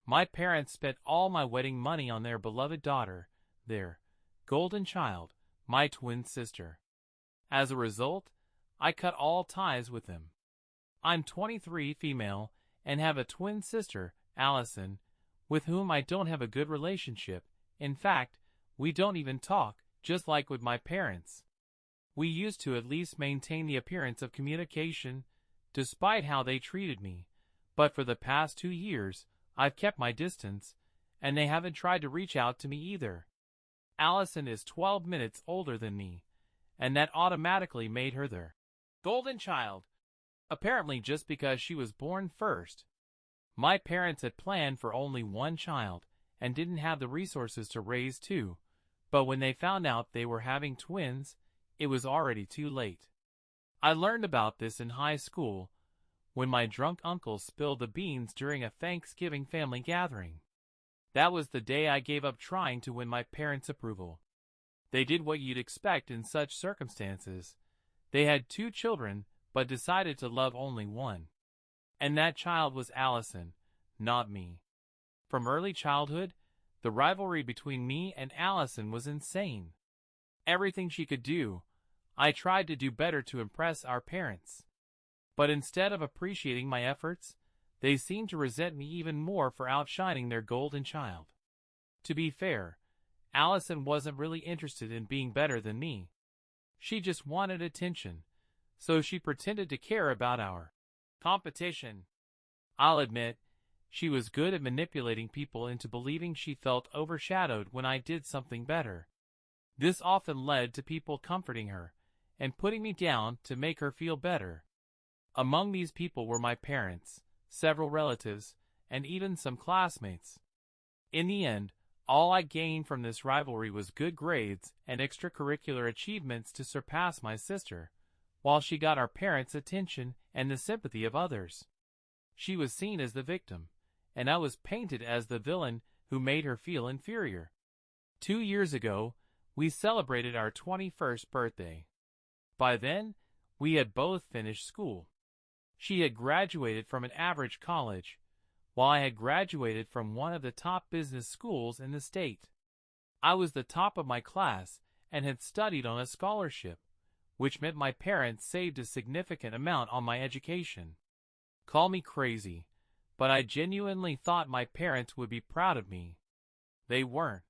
My parents spent all my wedding money on their beloved daughter, their golden child, my twin sister. As a result, I cut all ties with them. I'm 23, female, and have a twin sister, Allison, with whom I don't have a good relationship. In fact, we don't even talk, just like with my parents. We used to at least maintain the appearance of communication, despite how they treated me, but for the past 2 years, I've kept my distance, and they haven't tried to reach out to me either. Allison is 12 minutes older than me, and that automatically made her their golden child, apparently just because she was born first. My parents had planned for only one child, and didn't have the resources to raise two, but when they found out they were having twins, it was already too late. I learned about this in high school, when my drunk uncle spilled the beans during a Thanksgiving family gathering. That was the day I gave up trying to win my parents' approval. They did what you'd expect in such circumstances. They had 2 children, but decided to love only one. And that child was Allison, not me. From early childhood, the rivalry between me and Allison was insane. Everything she could do, I tried to do better to impress our parents. But instead of appreciating my efforts, they seemed to resent me even more for outshining their golden child. To be fair, Allison wasn't really interested in being better than me. She just wanted attention, so she pretended to care about our competition. I'll admit, she was good at manipulating people into believing she felt overshadowed when I did something better. This often led to people comforting her and putting me down to make her feel better. Among these people were my parents, several relatives, and even some classmates. In the end, all I gained from this rivalry was good grades and extracurricular achievements to surpass my sister, while she got our parents' attention and the sympathy of others. She was seen as the victim, and I was painted as the villain who made her feel inferior. 2 years ago, we celebrated our 21st birthday. By then, we had both finished school. She had graduated from an average college, while I had graduated from one of the top business schools in the state. I was the top of my class and had studied on a scholarship, which meant my parents saved a significant amount on my education. Call me crazy, but I genuinely thought my parents would be proud of me. They weren't.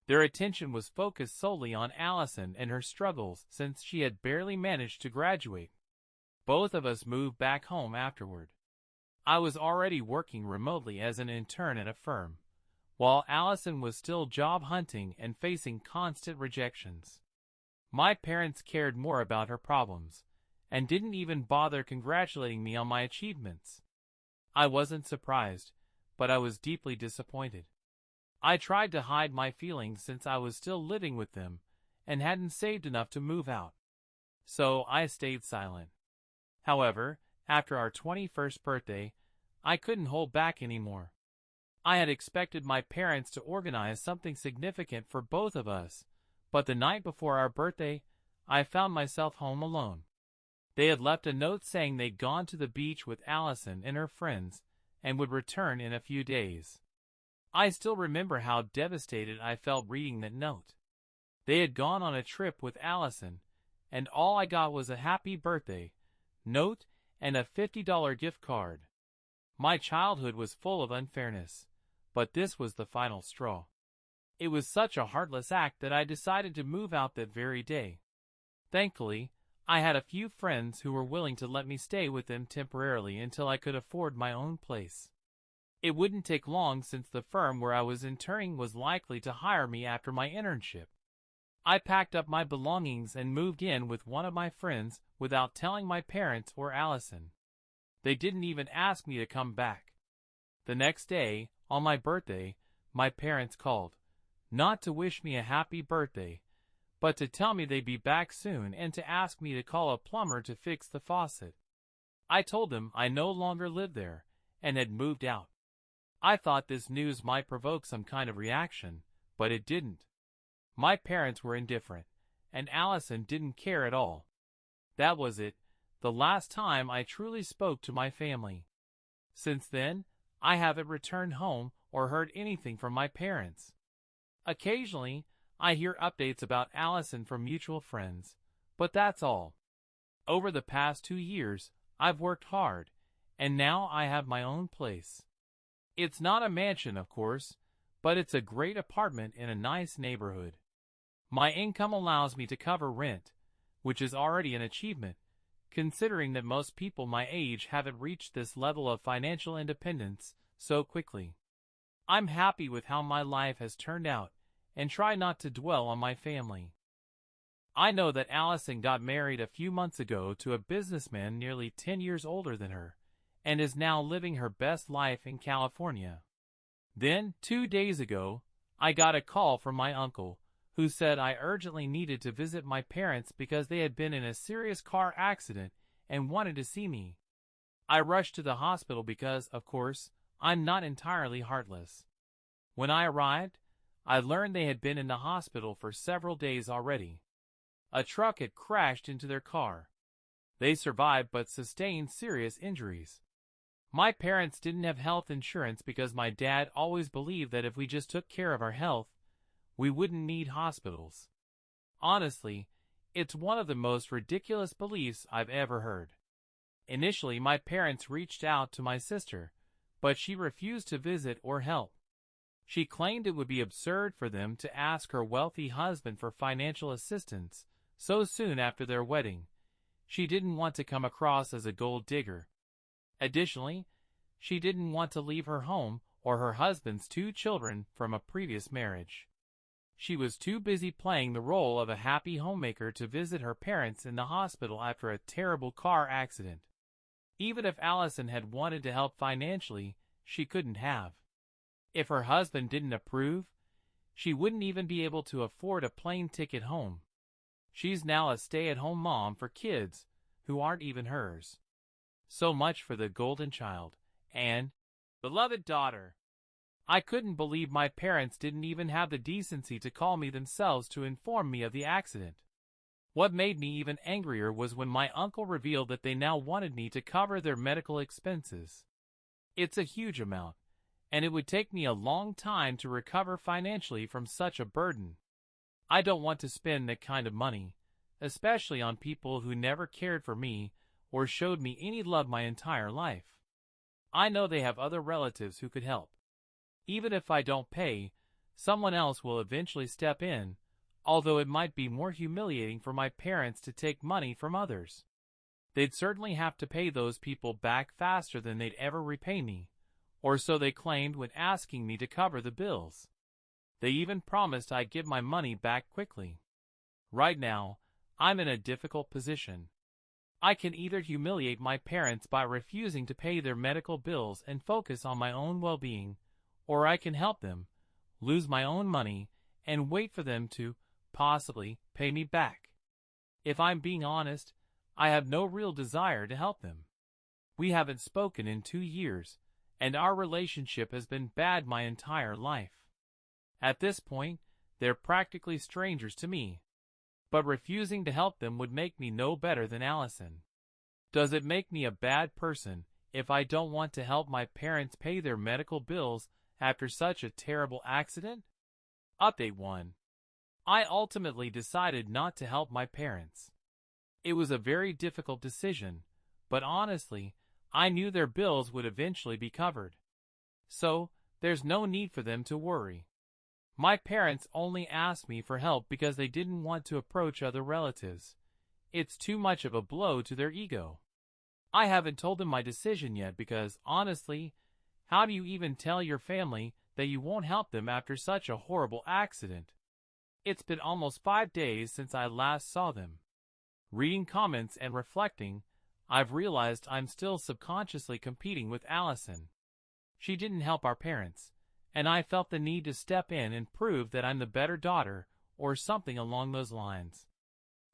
Their attention was focused solely on Allison and her struggles since she had barely managed to graduate. Both of us moved back home afterward. I was already working remotely as an intern at a firm, while Allison was still job hunting and facing constant rejections. My parents cared more about her problems, and didn't even bother congratulating me on my achievements. I wasn't surprised, but I was deeply disappointed. I tried to hide my feelings since I was still living with them, and hadn't saved enough to move out. So I stayed silent. However, after our 21st birthday, I couldn't hold back anymore. I had expected my parents to organize something significant for both of us, but the night before our birthday, I found myself home alone. They had left a note saying they'd gone to the beach with Allison and her friends, and would return in a few days. I still remember how devastated I felt reading that note. They had gone on a trip with Allison, and all I got was a happy birthday note and a $50 gift card. My childhood was full of unfairness, but this was the final straw. It was such a heartless act that I decided to move out that very day. Thankfully, I had a few friends who were willing to let me stay with them temporarily until I could afford my own place. It wouldn't take long since the firm where I was interning was likely to hire me after my internship. I packed up my belongings and moved in with one of my friends without telling my parents or Allison. They didn't even ask me to come back. The next day, on my birthday, my parents called, not to wish me a happy birthday, but to tell me they'd be back soon and to ask me to call a plumber to fix the faucet. I told them I no longer lived there and had moved out. I thought this news might provoke some kind of reaction, but it didn't. My parents were indifferent, and Allison didn't care at all. That was it, the last time I truly spoke to my family. Since then, I haven't returned home or heard anything from my parents. Occasionally, I hear updates about Allison from mutual friends, but that's all. Over the past 2 years, I've worked hard, and now I have my own place. It's not a mansion, of course, but it's a great apartment in a nice neighborhood. My income allows me to cover rent, which is already an achievement, considering that most people my age haven't reached this level of financial independence so quickly. I'm happy with how my life has turned out and try not to dwell on my family. I know that Allison got married a few months ago to a businessman nearly 10 years older than her, and is now living her best life in California. Then, 2 days ago, I got a call from my uncle, who said I urgently needed to visit my parents because they had been in a serious car accident and wanted to see me. I rushed to the hospital because, of course, I'm not entirely heartless. When I arrived, I learned they had been in the hospital for several days already. A truck had crashed into their car. They survived but sustained serious injuries. My parents didn't have health insurance because my dad always believed that if we just took care of our health, we wouldn't need hospitals. Honestly, it's one of the most ridiculous beliefs I've ever heard. Initially, my parents reached out to my sister, but she refused to visit or help. She claimed it would be absurd for them to ask her wealthy husband for financial assistance so soon after their wedding. She didn't want to come across as a gold digger. Additionally, she didn't want to leave her home or her husband's 2 children from a previous marriage. She was too busy playing the role of a happy homemaker to visit her parents in the hospital after a terrible car accident. Even if Allison had wanted to help financially, she couldn't have. If her husband didn't approve, she wouldn't even be able to afford a plane ticket home. She's now a stay-at-home mom for kids who aren't even hers. So much for the golden child and beloved daughter. I couldn't believe my parents didn't even have the decency to call me themselves to inform me of the accident. What made me even angrier was when my uncle revealed that they now wanted me to cover their medical expenses. It's a huge amount, and it would take me a long time to recover financially from such a burden. I don't want to spend that kind of money, especially on people who never cared for me or showed me any love my entire life. I know they have other relatives who could help. Even if I don't pay, someone else will eventually step in, although it might be more humiliating for my parents to take money from others. They'd certainly have to pay those people back faster than they'd ever repay me, or so they claimed when asking me to cover the bills. They even promised I'd give my money back quickly. Right now, I'm in a difficult position. I can either humiliate my parents by refusing to pay their medical bills and focus on my own well-being, or I can help them, lose my own money, and wait for them to, possibly, pay me back. If I'm being honest, I have no real desire to help them. We haven't spoken in 2 years, and our relationship has been bad my entire life. At this point, they're practically strangers to me. But refusing to help them would make me no better than Allison. Does it make me a bad person if I don't want to help my parents pay their medical bills after such a terrible accident? Update 1. I ultimately decided not to help my parents. It was a very difficult decision, but honestly, I knew their bills would eventually be covered. So, there's no need for them to worry. My parents only asked me for help because they didn't want to approach other relatives. It's too much of a blow to their ego. I haven't told them my decision yet because, honestly, how do you even tell your family that you won't help them after such a horrible accident? It's been almost 5 days since I last saw them. Reading comments and reflecting, I've realized I'm still subconsciously competing with Allison. She didn't help our parents, and I felt the need to step in and prove that I'm the better daughter, or something along those lines.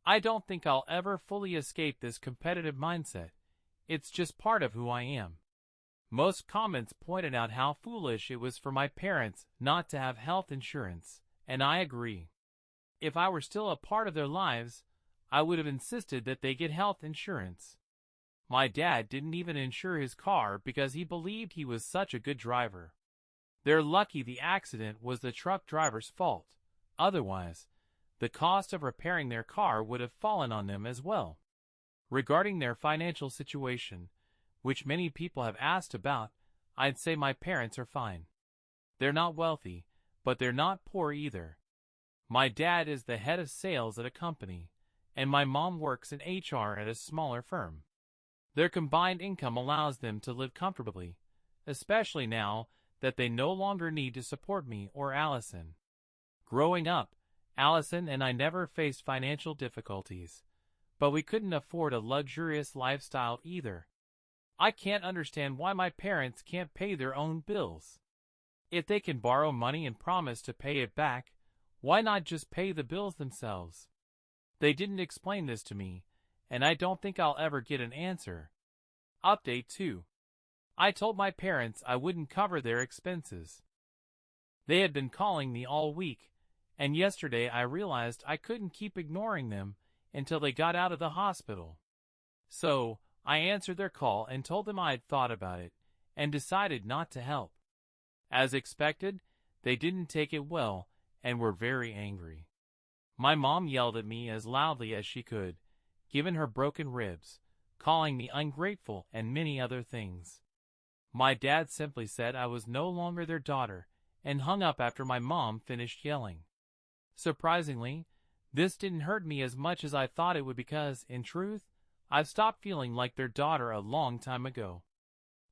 I don't think I'll ever fully escape this competitive mindset. It's just part of who I am. Most comments pointed out how foolish it was for my parents not to have health insurance, and I agree. If I were still a part of their lives, I would have insisted that they get health insurance. My dad didn't even insure his car because he believed he was such a good driver. They're lucky the accident was the truck driver's fault. Otherwise, the cost of repairing their car would have fallen on them as well. Regarding their financial situation, which many people have asked about, I'd say my parents are fine. They're not wealthy, but they're not poor either. My dad is the head of sales at a company, and my mom works in HR at a smaller firm. Their combined income allows them to live comfortably, especially now that they no longer need to support me or Allison. Growing up, Allison and I never faced financial difficulties, but we couldn't afford a luxurious lifestyle either. I can't understand why my parents can't pay their own bills. If they can borrow money and promise to pay it back, why not just pay the bills themselves? They didn't explain this to me, and I don't think I'll ever get an answer. Update 2. I told my parents I wouldn't cover their expenses. They had been calling me all week, and yesterday I realized I couldn't keep ignoring them until they got out of the hospital. So, I answered their call and told them I had thought about it and decided not to help. As expected, they didn't take it well and were very angry. My mom yelled at me as loudly as she could, given her broken ribs, calling me ungrateful and many other things. My dad simply said I was no longer their daughter and hung up after my mom finished yelling. Surprisingly, this didn't hurt me as much as I thought it would because, in truth, I've stopped feeling like their daughter a long time ago.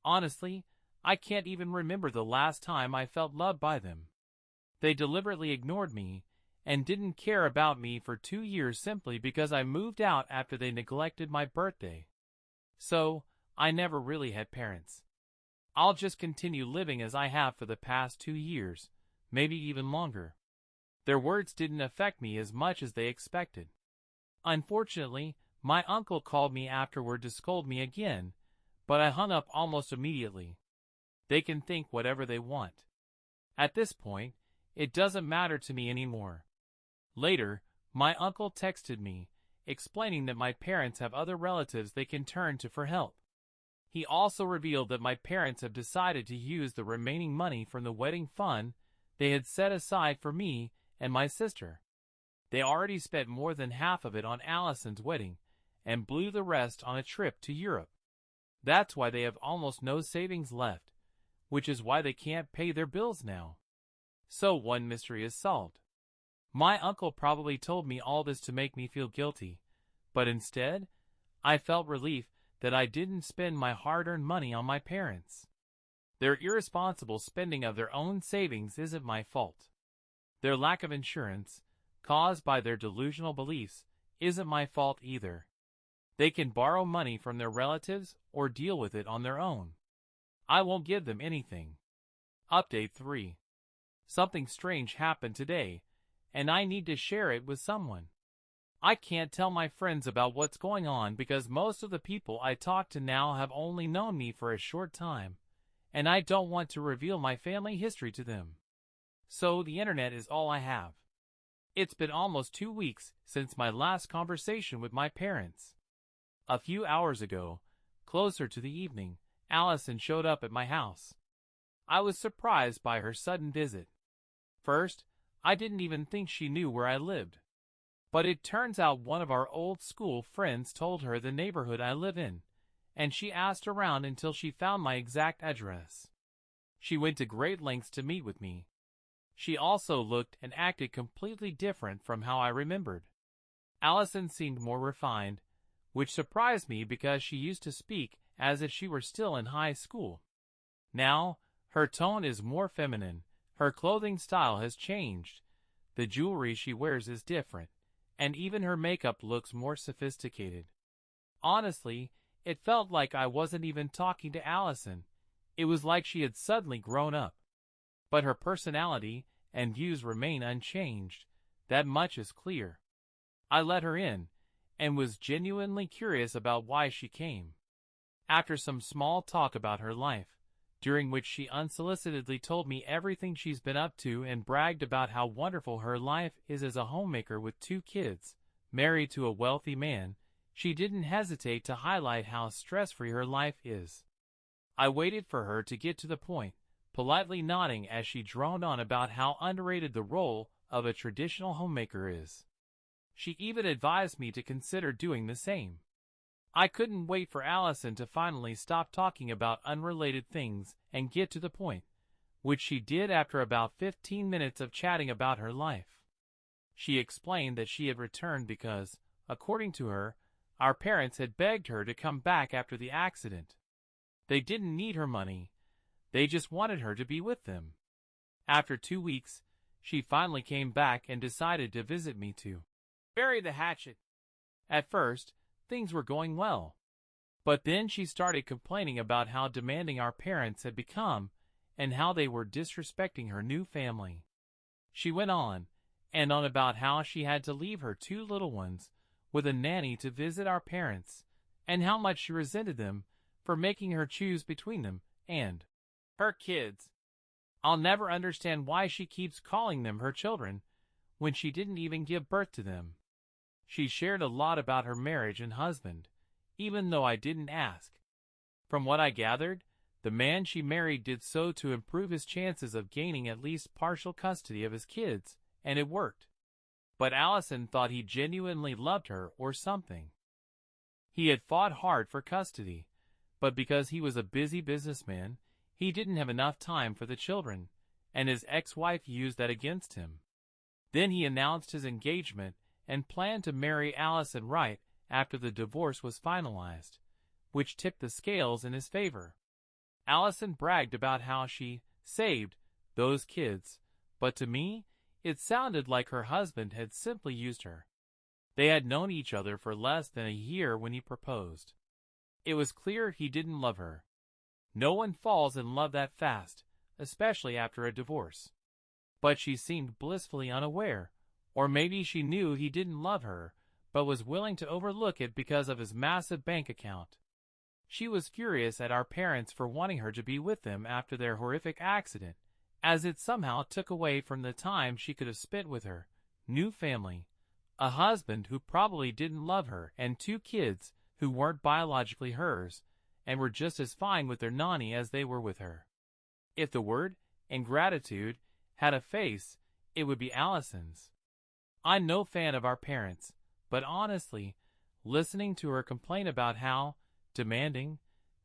Honestly, I can't even remember the last time I felt loved by them. They deliberately ignored me and didn't care about me for 2 years simply because I moved out after they neglected my birthday. So, I never really had parents. I'll just continue living as I have for the past 2 years, maybe even longer. Their words didn't affect me as much as they expected. Unfortunately, my uncle called me afterward to scold me again, but I hung up almost immediately. They can think whatever they want. At this point, it doesn't matter to me anymore. Later, my uncle texted me, explaining that my parents have other relatives they can turn to for help. He also revealed that my parents have decided to use the remaining money from the wedding fund they had set aside for me and my sister. They already spent more than half of it on Allison's wedding and blew the rest on a trip to Europe. That's why they have almost no savings left, which is why they can't pay their bills now. So one mystery is solved. My uncle probably told me all this to make me feel guilty, but instead, I felt relief that I didn't spend my hard-earned money on my parents. Their irresponsible spending of their own savings isn't my fault. Their lack of insurance, caused by their delusional beliefs, isn't my fault either. They can borrow money from their relatives or deal with it on their own. I won't give them anything. Update 3. Something strange happened today, and I need to share it with someone. I can't tell my friends about what's going on because most of the people I talk to now have only known me for a short time, and I don't want to reveal my family history to them. So the internet is all I have. It's been almost 2 weeks since my last conversation with my parents. A few hours ago, closer to the evening, Allison showed up at my house. I was surprised by her sudden visit. First, I didn't even think she knew where I lived. But it turns out one of our old school friends told her the neighborhood I live in, and she asked around until she found my exact address. She went to great lengths to meet with me. She also looked and acted completely different from how I remembered. Allison seemed more refined, which surprised me because she used to speak as if she were still in high school. Now, her tone is more feminine, her clothing style has changed, the jewelry she wears is different, and even her makeup looks more sophisticated. Honestly, it felt like I wasn't even talking to Allison. It was like she had suddenly grown up. But her personality and views remain unchanged, that much is clear. I let her in, and was genuinely curious about why she came. After some small talk about her life, during which she unsolicitedly told me everything she's been up to and bragged about how wonderful her life is as a homemaker with 2 kids, married to a wealthy man, she didn't hesitate to highlight how stress-free her life is. I waited for her to get to the point, politely nodding as she droned on about how underrated the role of a traditional homemaker is. She even advised me to consider doing the same. I couldn't wait for Allison to finally stop talking about unrelated things and get to the point, which she did after about 15 minutes of chatting about her life. She explained that she had returned because, according to her, our parents had begged her to come back after the accident. They didn't need her money, they just wanted her to be with them. After 2 weeks, she finally came back and decided to visit me to bury the hatchet. At first, things were going well. But then she started complaining about how demanding our parents had become and how they were disrespecting her new family. She went on and on about how she had to leave her 2 little ones with a nanny to visit our parents, and how much she resented them for making her choose between them and her kids. I'll never understand why she keeps calling them her children when she didn't even give birth to them. She shared a lot about her marriage and husband, even though I didn't ask. From what I gathered, the man she married did so to improve his chances of gaining at least partial custody of his kids, and it worked. But Allison thought he genuinely loved her or something. He had fought hard for custody, but because he was a busy businessman, he didn't have enough time for the children, and his ex-wife used that against him. Then he announced his engagement and planned to marry Allison right after the divorce was finalized, which tipped the scales in his favor. Allison bragged about how she saved those kids, but to me, it sounded like her husband had simply used her. They had known each other for less than a year when he proposed. It was clear he didn't love her. No one falls in love that fast, especially after a divorce. But she seemed blissfully unaware, or maybe she knew he didn't love her, but was willing to overlook it because of his massive bank account. She was furious at our parents for wanting her to be with them after their horrific accident, as it somehow took away from the time she could have spent with her new family, a husband who probably didn't love her, and 2 kids who weren't biologically hers, and were just as fine with their nanny as they were with her. If the word ingratitude had a face, it would be Allison's. I'm no fan of our parents, but honestly, listening to her complain about how demanding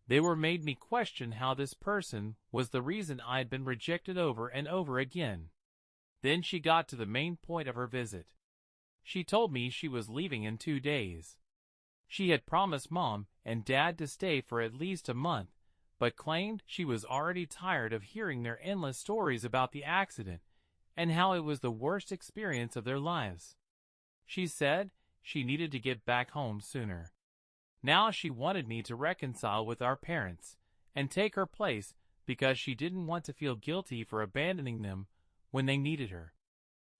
they were made me question how this person was the reason I had been rejected over and over again. Then she got to the main point of her visit. She told me she was leaving in 2 days. She had promised Mom and Dad to stay for at least a month, but claimed she was already tired of hearing their endless stories about the accident and how it was the worst experience of their lives. She said she needed to get back home sooner. Now she wanted me to reconcile with our parents and take her place because she didn't want to feel guilty for abandoning them when they needed her.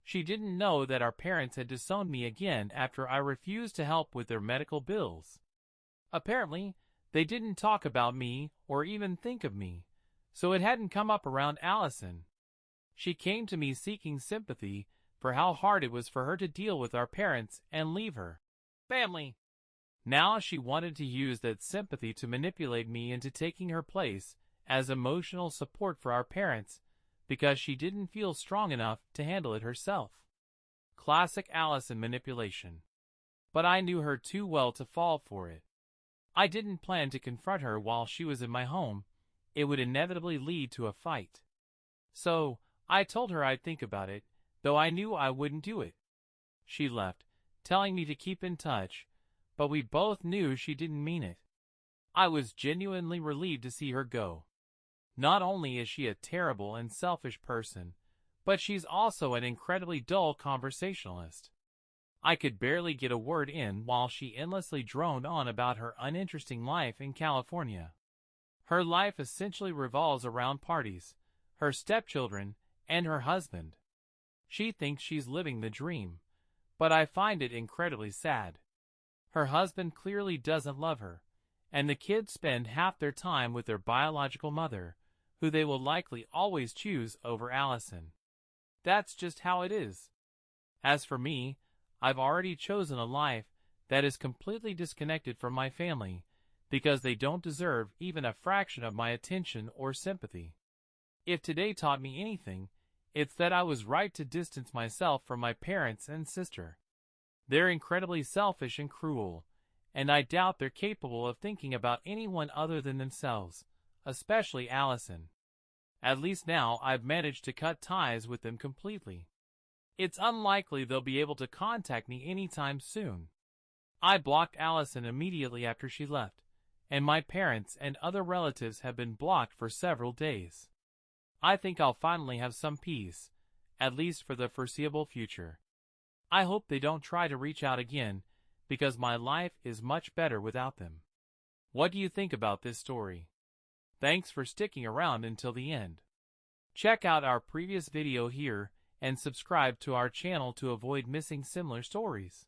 She didn't know that our parents had disowned me again after I refused to help with their medical bills. Apparently, they didn't talk about me or even think of me, so it hadn't come up around Allison. She came to me seeking sympathy for how hard it was for her to deal with our parents and leave her family. Now she wanted to use that sympathy to manipulate me into taking her place as emotional support for our parents because she didn't feel strong enough to handle it herself. Classic Allison manipulation. But I knew her too well to fall for it. I didn't plan to confront her while she was in my home. It would inevitably lead to a fight. So, I told her I'd think about it, though I knew I wouldn't do it. She left, telling me to keep in touch, but we both knew she didn't mean it. I was genuinely relieved to see her go. Not only is she a terrible and selfish person, but she's also an incredibly dull conversationalist. I could barely get a word in while she endlessly droned on about her uninteresting life in California. Her life essentially revolves around parties, her stepchildren, and her husband. She thinks she's living the dream, but I find it incredibly sad. Her husband clearly doesn't love her, and the kids spend half their time with their biological mother, who they will likely always choose over Allison. That's just how it is. As for me, I've already chosen a life that is completely disconnected from my family, because they don't deserve even a fraction of my attention or sympathy. If today taught me anything, it's that I was right to distance myself from my parents and sister. They're incredibly selfish and cruel, and I doubt they're capable of thinking about anyone other than themselves, especially Allison. At least now I've managed to cut ties with them completely. It's unlikely they'll be able to contact me anytime soon. I blocked Allison immediately after she left, and my parents and other relatives have been blocked for several days. I think I'll finally have some peace, at least for the foreseeable future. I hope they don't try to reach out again, because my life is much better without them. What do you think about this story? Thanks for sticking around until the end. Check out our previous video here and subscribe to our channel to avoid missing similar stories.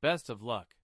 Best of luck.